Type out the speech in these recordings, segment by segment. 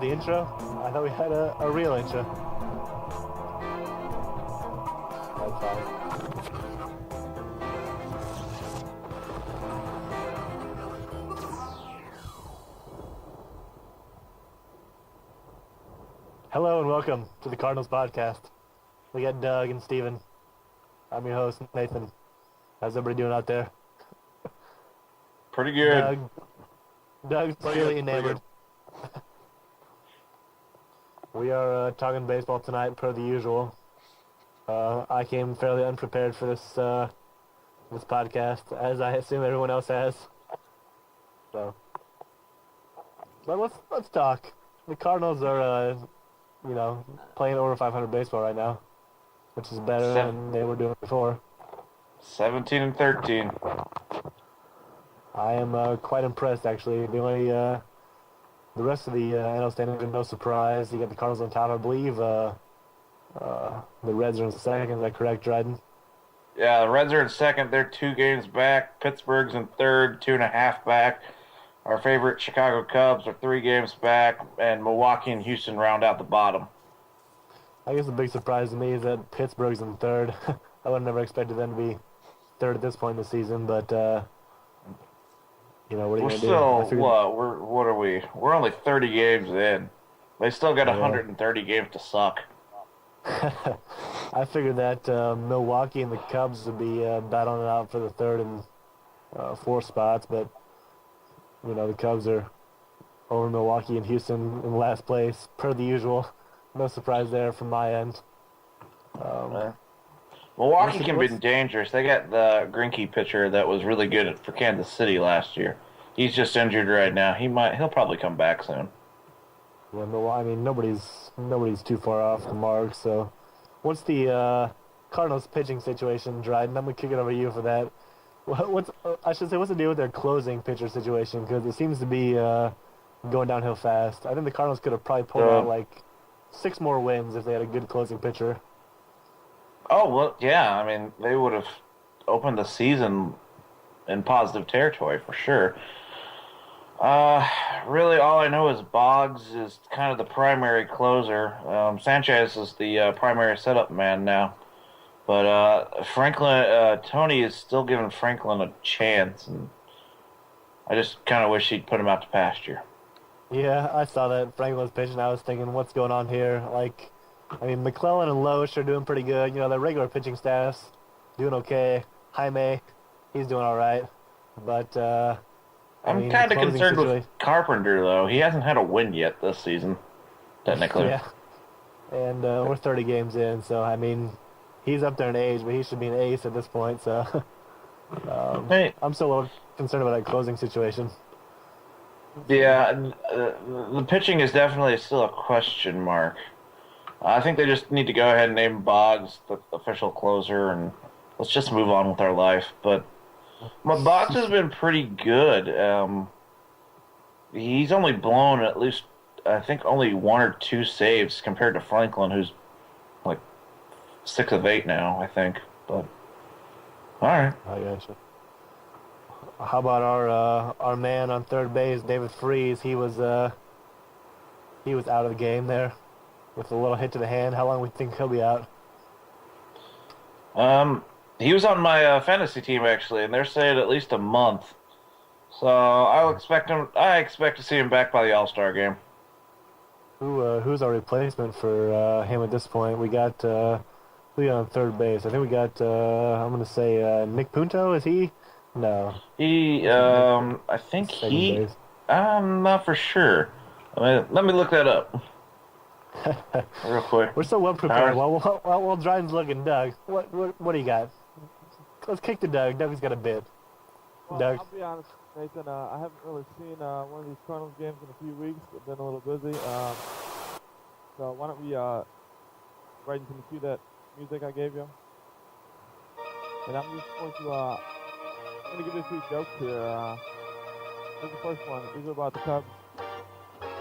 the intro? I thought we had a real intro. That's fine. Hello and welcome to the Cardinals podcast. We got Doug and Steven. I'm your host, Nathan. How's everybody doing out there? Pretty good. Doug's really enamored. We are talking baseball tonight, per the usual. I came fairly unprepared for this podcast, as I assume everyone else has. So, but let's talk. The Cardinals are, playing over 500 baseball right now, which is better than they were doing before. 17-13. I am quite impressed, actually. The rest of the NL standings are no surprise. You got the Cardinals on top, I believe. The Reds are in second. Is that correct, Dryden? Yeah, the Reds are in second. They're 2 games back. Pittsburgh's in third, 2.5 back. Our favorite Chicago Cubs are 3 games back, and Milwaukee and Houston round out the bottom. I guess the big surprise to me is that Pittsburgh's in third. I would have never expected them to be third at this point in the season, but what are you going to do? What are we? We're only 30 games in. They still got 130 games to suck. I figured that Milwaukee and the Cubs would be battling it out for the third and fourth spots, but the Cubs are over Milwaukee and Houston in last place, per the usual. No surprise there from my end. Milwaukee can be dangerous. They got the Greinke pitcher that was really good for Kansas City last year. He's just injured right now. He'll probably come back soon. Yeah, nobody's too far off the mark. So, what's the Cardinals pitching situation, Dryden? I'm gonna kick it over to you for that. What's the deal with their closing pitcher situation? Because it seems to be going downhill fast. I think the Cardinals could have probably pulled out like 6 more wins if they had a good closing pitcher. Oh, well, yeah. I mean, they would have opened the season in positive territory for sure. Really, all I know is Boggs is kind of the primary closer. Sanchez is the primary setup man now. But Tony is still giving Franklin a chance, and I just kind of wish he'd put him out to pasture. Yeah, I saw that Franklin was pitching. I was thinking, what's going on here? McClellan and Loesch are doing pretty good. Their regular pitching staff's doing okay. Jaime, he's doing all right. But I'm kind of concerned with Carpenter, though. He hasn't had a win yet this season, technically. Yeah. And we're 30 games in, so, he's up there in age, but he should be an ace at this point. So I'm still a little concerned about that closing situation. Yeah, the pitching is definitely still a question mark. I think they just need to go ahead and name Boggs the official closer, and let's just move on with our life. But Boggs has been pretty good. He's only blown at least, I think, only 1 or 2 saves compared to Franklin, who's like 6 of 8 now, I think. But all right. I gotcha. How about our man on third base, David Freese? He was out of the game there with a little hit to the hand. How long do we think he'll be out? He was on my fantasy team actually, and they're saying at least a month. So I expect to see him back by the All-Star game. Who's our replacement for him at this point? We got on third base. I think we got I'm gonna say Nick Punto. Is he? No. I think he. I'm not for sure. Let me look that up. Real quick. We're so well prepared. While Dryden's looking, Doug, what do you got? Let's kick to Doug. Doug's got a bid. Well, Doug. I'll be honest, Nathan. I haven't really seen one of these Cardinals games in a few weeks. I've been a little busy. So why don't we, Bryden, can you cue that music I gave you? And I'm just going to give you a few jokes here. Here's the first one. These are about the Cubs.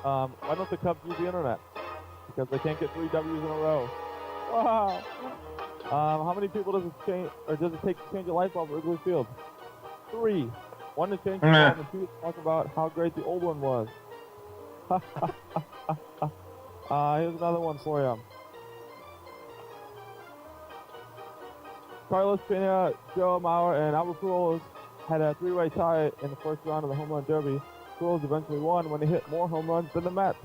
Why don't the Cubs use the internet? Because they can't get 3 W's in a row. Wow. How many people does it take to change a light bulb at Wrigley Field? 3. 1 to change the bulb, and 2 to talk about how great the old one was. Here's another one for you. Carlos Pena, Joe Mauer, and Albert Pujols had a three-way tie in the first round of the home run derby. Pujols eventually won when he hit more home runs than the Mets.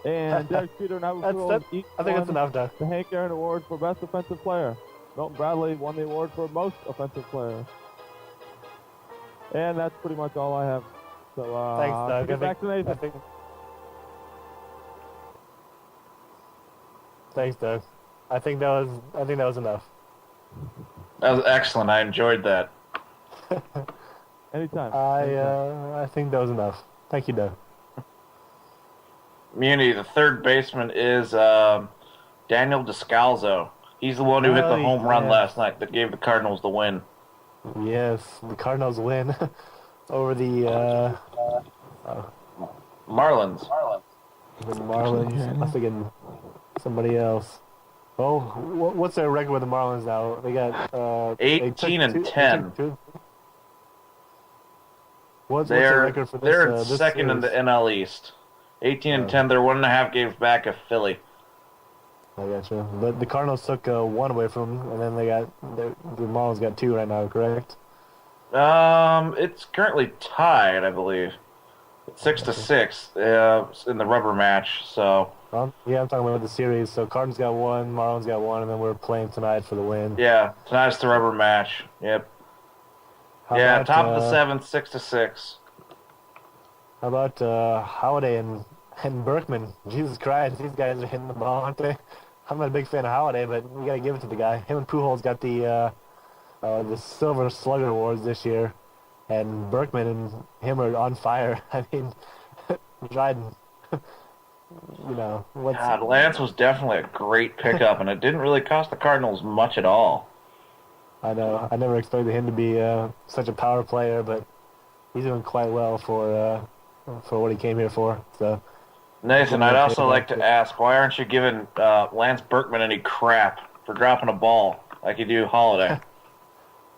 And Derek Jeter and Albert Pujols each I think that's won enough, Doug. the Hank Aaron Award for Best Offensive Player. Milton Bradley won the award for Most Offensive Player. And that's pretty much all I have. So, Thanks, Doug. get back to Nathan. Thanks, Doug. I think that was enough. That was excellent. I enjoyed that. Anytime. I think that was enough. Thank you, Doug. Muni, the third baseman is Daniel Descalzo. He's the one who hit the home run last night that gave the Cardinals the win. Yes, the Cardinals win over the Marlins. The Marlins. I was thinking somebody else. Oh, what's their record with the Marlins now? They got 18-10. What's their record for this? They're this second in the NL East. 18-10. They're 1.5 games back of Philly. I gotcha. But the Cardinals took one away from them, and then the Marlins got 2 right now, correct? It's currently tied, I believe. It's 6-6 in the rubber match. So. Yeah, I'm talking about the series. So Cardinals got 1, Marlins got 1, and then we're playing tonight for the win. Yeah, tonight's the rubber match. Yep. Top of the 7th, 6-6. How about Holiday and Berkman? Jesus Christ, these guys are hitting the ball, aren't they? I'm not a big fan of Holiday, but we gotta give it to the guy. Him and Pujols got the Silver Slugger Awards this year, and Berkman and him are on fire. I mean, Dryden. God, Lance was definitely a great pickup, and it didn't really cost the Cardinals much at all. I know. I never expected him to be such a power player, but he's doing quite well for what he came here for. So, Nathan, I'd also like to ask, why aren't you giving Lance Berkman any crap for dropping a ball like you do Holiday?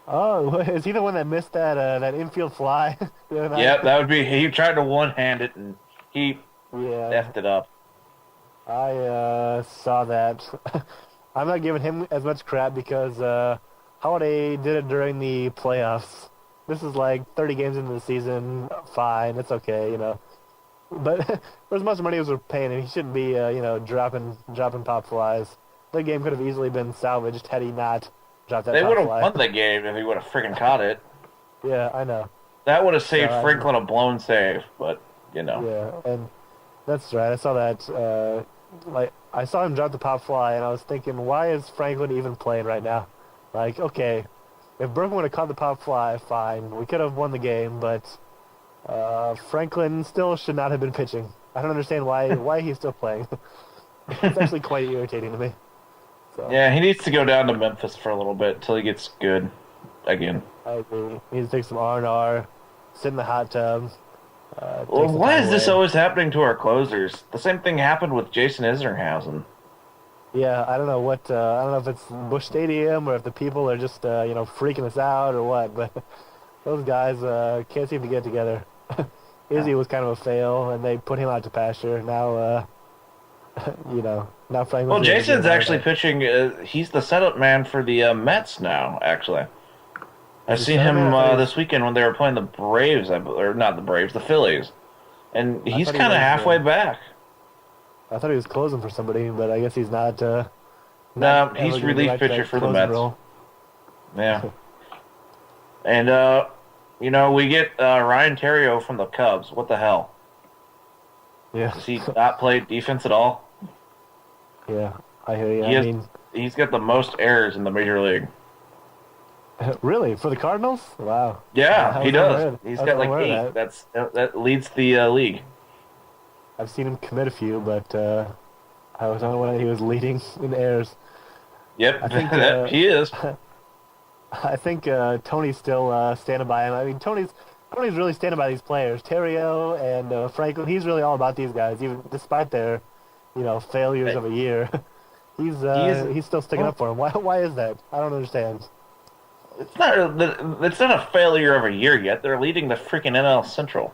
Oh, is he the one that missed that infield fly? Yep, that would be. He tried to one-hand it, and he effed it up. I saw that. I'm not giving him as much crap because Holiday did it during the playoffs. This is like 30 games into the season. Fine, it's okay, But for as much money as we're paying him, he shouldn't be, dropping pop flies. The game could have easily been salvaged had he not dropped that. They pop would have fly. won the game if he would have freaking caught it. Yeah, I know. That would have saved Franklin a blown save, but Yeah, and that's right. I saw that. I saw him drop the pop fly, and I was thinking, why is Franklin even playing right now? Like, okay, if Berkman would have caught the pop fly, fine, we could have won the game, but Franklin still should not have been pitching. I don't understand why he's still playing. It's actually quite irritating to me. So, yeah, he needs to go down to Memphis for a little bit until he gets good again. I agree. He needs to take some R&R, sit in the hot tub. Well, why is this always happening to our closers? The same thing happened with Jason Isringhausen. Yeah, I don't know I don't know if it's Busch Stadium or if the people are just, freaking us out or what, but those guys can't seem to get together. Izzy was kind of a fail, and they put him out to pasture. Now, now Franklin. Well, Jason's actually pitching. He's the setup man for the Mets now, actually. I seen him this weekend when they were playing the Braves, or not the Braves, the Phillies. And he's kind of halfway back. I thought he was closing for somebody, but I guess he's not. No, he's relief pitcher for the Mets. Role. Yeah. And, we get Ryan Theriot from the Cubs. What the hell? Yeah. Does he not play defense at all? Yeah, I hear you. He's got the most errors in the major league. Really? For the Cardinals? Wow. Yeah, he does. He's got like 8. That leads the league. I've seen him commit a few, but I was on when he was leading in errors. Yep, I think he is. I think Tony's still standing by him. I mean, Tony's really standing by these players. Theriot and Franklin, he's really all about these guys, even despite their, failures of a year. He's still sticking up for them. Why is that? I don't understand. It's not a failure of a year yet. They're leading the freaking NL Central.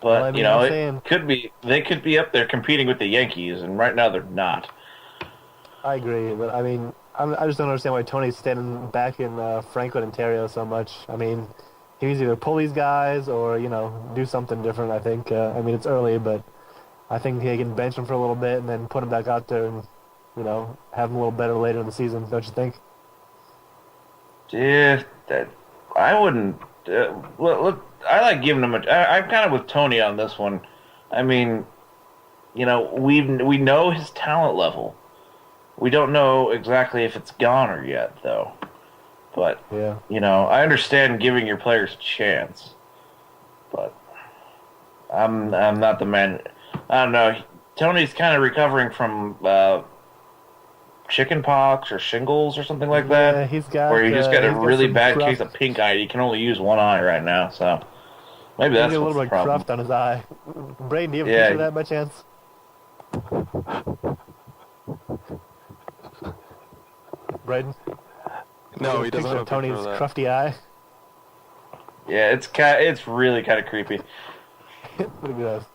Well, I But, mean, I'm it saying could be they could be up there competing with the Yankees, and right now they're not. I agree, but I mean, I just don't understand why Tony's standing back in Franklin, Ontario so much. I mean, he needs to either pull these guys or do something different. I think. I mean, it's early, but I think he can bench him for a little bit and then put him back out there and have him a little better later in the season. Don't you think? Yeah, I wouldn't. Look, I like giving him I'm kind of with Tony on this one. I mean, we know his talent level. We don't know exactly if it's goner yet, though. But Yeah. I understand giving your players a chance, but I'm not the man. I don't know. Tony's kind of recovering from chicken pox or shingles or something like that. Yeah, he's got. Where he just got a he's really some bad cruft. case of pink eye. He can only use one eye right now, so maybe He's that's got a what's little the bit of problem. cruft on his eye. Braden, do you have a Yeah. picture of that by chance? Braden? No, he doesn't Picture have a of picture Tony's of that. crufty eye. Yeah, it's really kind of creepy. Look at this.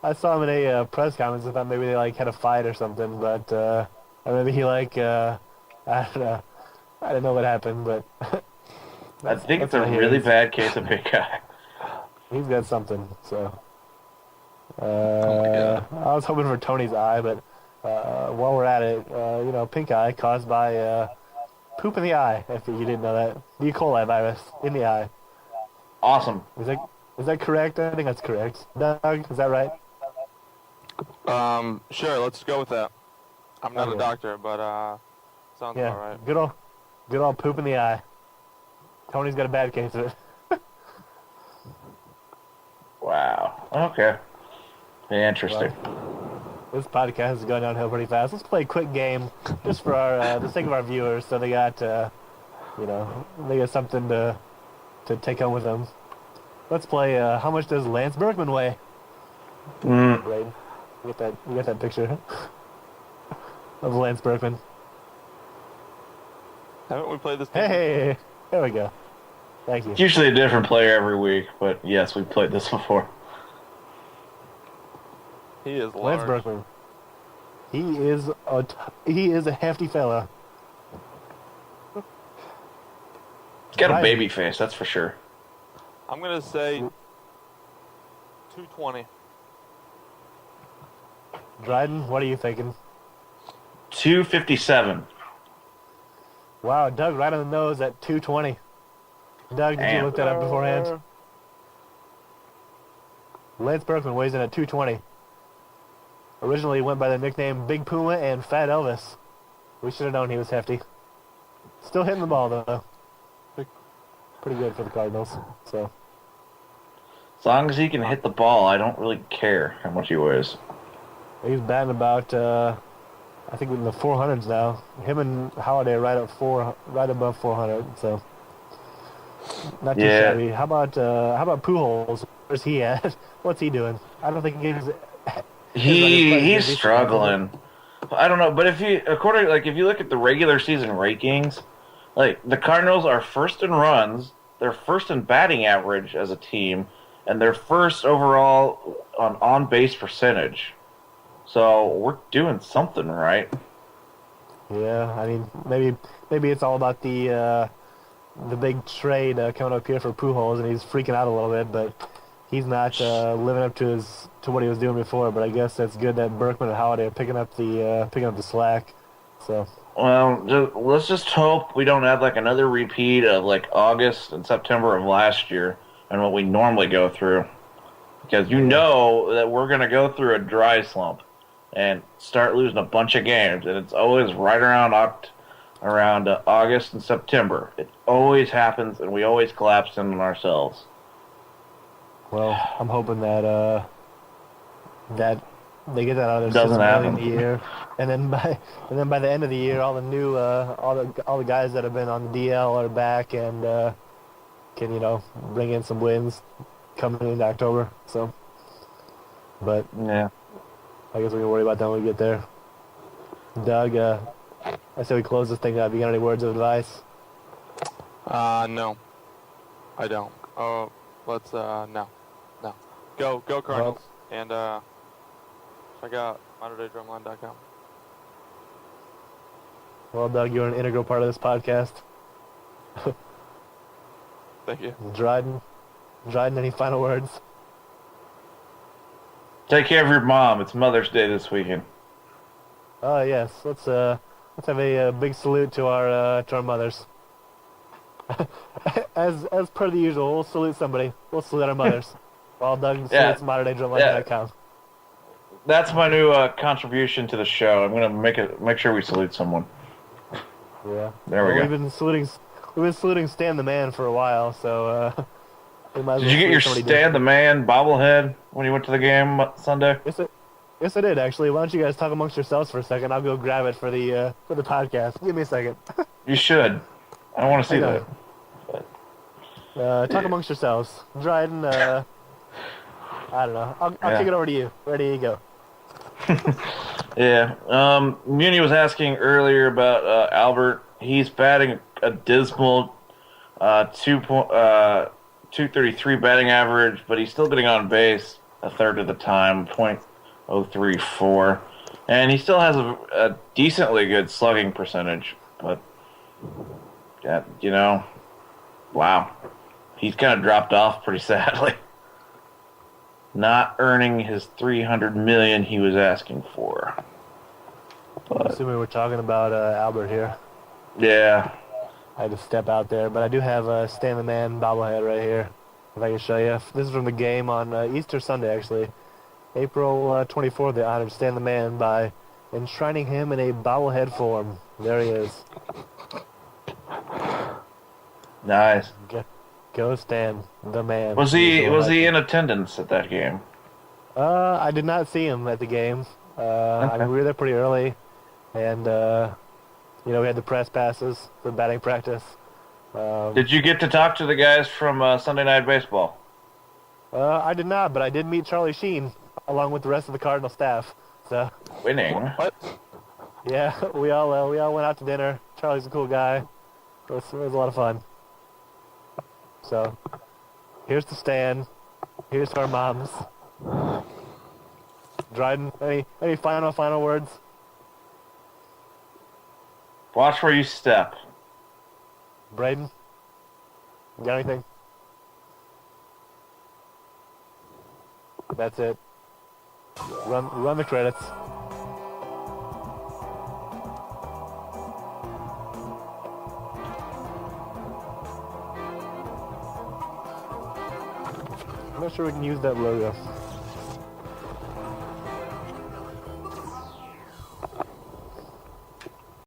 I saw him in a press conference. I thought maybe they had a fight or something, but or maybe he I don't know. I don't know what happened, but I think it's a what he really is. bad case of pink eye. He's got something. So God. I was hoping for Tony's eye, but while we're at it, pink eye caused by poop in the eye. If you didn't know that, the E. coli virus in the eye. Awesome. Is that correct? I think that's correct. Doug, is that right? Sure, let's go with that. I'm not Okay. a doctor, but sounds Yeah. about right. Good old poop in the eye. Tony's got a bad case of it. Wow. Okay. Interesting. This podcast is going downhill pretty fast. Let's play a quick game just for the sake of our viewers, so they got they got something to take home with them. Let's play. How much does Lance Berkman weigh? Right. You get that picture of Lance Berkman. Haven't we played this game? Hey, there we go. Thank you. It's usually a different player every week, but yes, we've played this before. He is Lance large. Berkman. He is a hefty fella. He's got Right. a baby face, that's for sure. I'm gonna say 220. Dryden, what are you thinking? 257. Wow, Doug right on the nose at 220. Doug, did you Damn. look that up beforehand? Lance Berkman weighs in at 220. Originally went by the nickname Big Puma and Fat Elvis. We should have known he was hefty. Still hitting the ball though. Pretty good for the Cardinals. So As long as he can hit the ball, I don't really care how much he weighs. he's batting about I think in the 400s now. Him and Holiday are right above 400. So not too Yeah. shabby. How about Pujols? Where's he at? What's he doing? I don't think he's He's struggling. I don't know, but if you look at the regular season rankings, the Cardinals are first in runs, they're first in batting average as a team, and they're first overall on base percentage. So we're doing something right. Yeah, I mean maybe it's all about the big trade coming up here for Pujols, and he's freaking out a little bit, but he's not living up to what he was doing before. But I guess that's good that Berkman and Holiday are picking up the slack. So Well, let's just hope we don't have another repeat of August and September of last year and what we normally go through, because you know that we're gonna go through a dry slump and start losing a bunch of games, and it's always right around August and September. It always happens, and we always collapse in on ourselves. well, I'm hoping that that they get that out of their Doesn't system early in happen. the year, and then by the end of the year, all the new all the guys that have been on the DL are back and can bring in some wins coming into October. So, but Yeah. I guess we can worry about that when we get there. Doug, I say we close this thing up. You got any words of advice? No. I don't. Oh, let's, no. Go Cardinals. And check out moderndrumline.com. Well, Doug, you're an integral part of this podcast. Thank you. Dryden, any final words? Take care of your mom. It's Mother's Day this weekend. Oh yes, let's have a big salute to our mothers. as per the usual, we'll salute somebody. We'll salute our mothers. While Doug salutes moderndrumline.com. That's my new contribution to the show. I'm gonna make sure we salute someone. Yeah. There we go. We've been saluting Stan the Man for a while, so we might as Did well you get your salute somebody Stan different. the Man bobblehead when you went to the game Sunday? Yes, I did actually. Why don't you guys talk amongst yourselves for a second? I'll go grab it for the podcast. Give me a second. You should. I want to see I that. Talk amongst yourselves. Dryden, I don't know. I'll kick it over to you. Ready to go. Yeah. Muni was asking earlier about Albert. He's batting a dismal 233 batting average, but he's still getting on base a third of the time, .034, and he still has a decently good slugging percentage. But wow, he's kind of dropped off pretty sadly. Not earning his $300 million he was asking for. But, Assuming we're talking about Albert here. yeah. I had to step out there, but I do have a Stan the Man bobblehead right here. If I can show you. This is from the game on Easter Sunday, actually. April 24th, they honored Stan the Man by enshrining him in a bobblehead form. There he is. Nice. Go Stan, the man. Was he in attendance at that game? I did not see him at the game. I mean, we were there pretty early, and we had the press passes for batting practice. Did you get to talk to the guys from Sunday Night Baseball? I did not, but I did meet Charlie Sheen along with the rest of the Cardinal staff. So Winning. What? yeah, we all went out to dinner. Charlie's a cool guy. It was a lot of fun. So here's the stand. Here's to our moms. Dryden, any final words? Watch where you step. Braden, you got anything? That's it. Run the credits. I'm not sure we can use that logo.